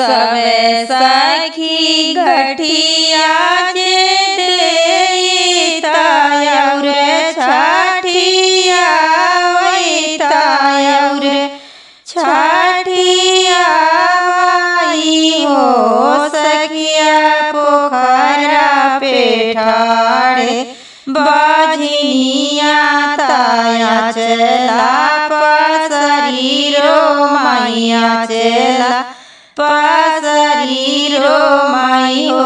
सवे सखी गठिया जे देतायौर छठिया वैतायौर छठिया वाई हो सखिया पोखरा पे ठाड़े बजनिया ताया चला पसरीरो मैया चला पसरीरो माई हो।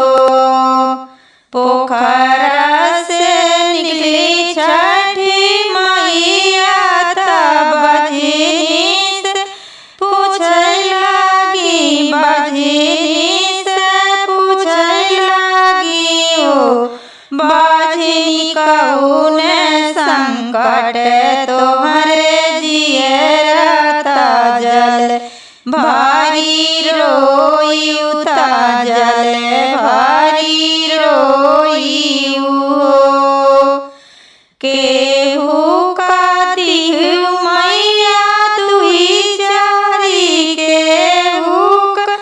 पोखरा से निकली छठी मैया तब बजनी से पूछे लगी बजनी से पूछे लगी हो बजनी कौन संकट तोहरे जियरता जल भारी रोई उता जल भारी रोई केहू का दिहु मैया तुही चारी केहू का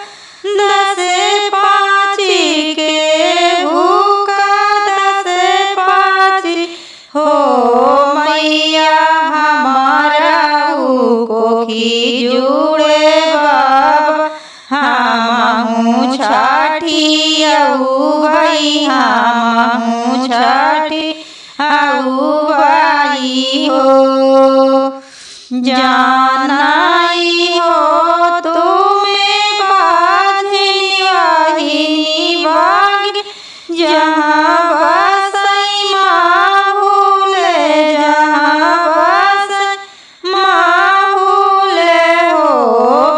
10 5 केहू का 10 5 हो मैया हमारा कोखी जुड़े बाबा हमहू छठी अऊ भाई हमहू छठी अऊ भाई हो। जानाई हो तुम्हें बाझनी वाहिनी भाग जहाँ बसई माहूल जहाँ बसई माहूल हो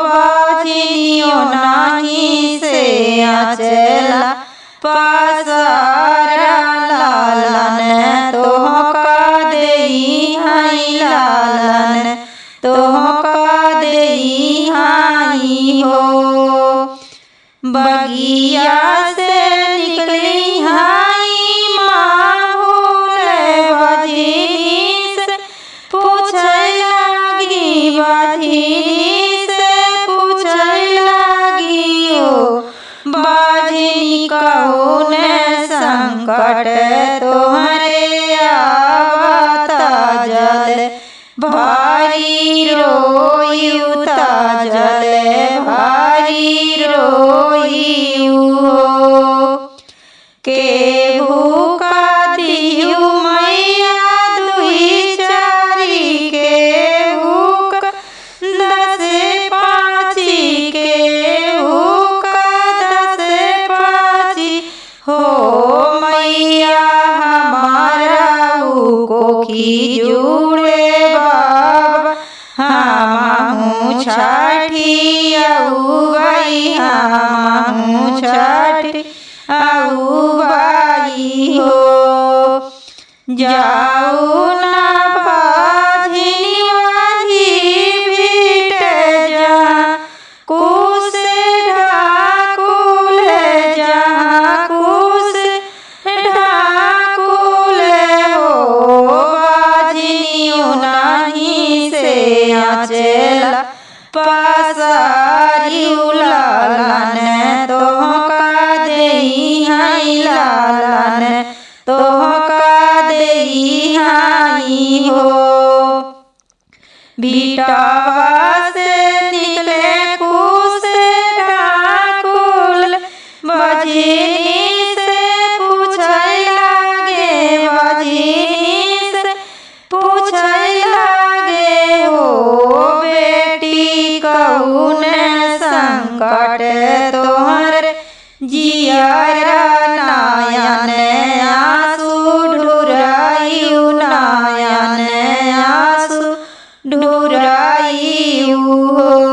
बाझनियों नहीं से आचला पसारा लालन तोहका देई हाई लालन तोहका देई हाई हो। बगिया से निकली हाई माहौल बजनी से पूछे लगी बजनी से पूछे लगी हो बजनी कौन संकट तोहरे आवता जल भारी रोई उता जल भारी रोई हो। केहू का दिहु मैया दुई चारी केहू का 10 5 केहू का 10 5 हो मैया हमारा कोखी जुड़े बाबा हमहू छठी अऊ भाई हमहू छठी अऊ भाई हो। जाऊ ना बाझनी वाही भीट जहाँ कुश ढाकुल जहाँ कुश ढाकुल हो बाझनियों नहीं से आचला पसारी लालन तोहका देई हाई लालन तोहका देई हाई हो। बिटावा से निकले कुश ढाकुल बजनी से पूछे लागे बजनी से पूछे लागे हो बेटी कौन संकट तोहर जियरा नायन आंसू ढुरायु नायन आंसू ढुरायु हो।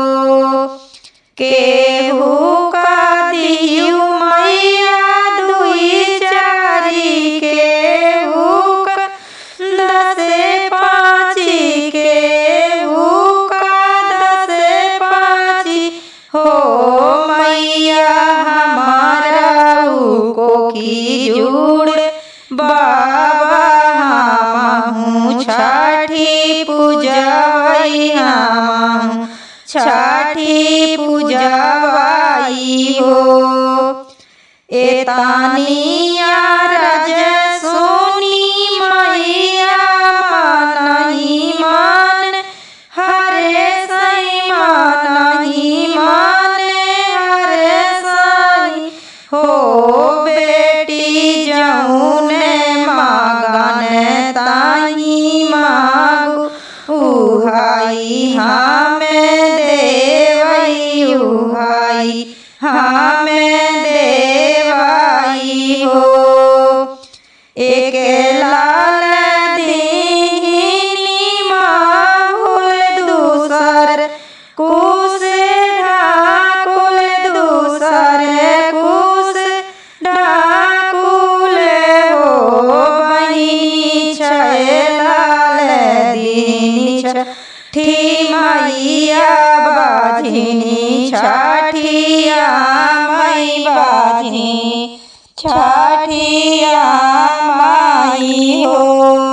उहाई हमें देवई उहाई हमें देवाई हो। एक लाल दीनी माहुल दूसर कुश ढाकुल दूसर कुश ढाकुल हो बहिनी छैलाल दीनी छठी मैया बाझिनी छठिया मई बाझिनी छठिया माई हो।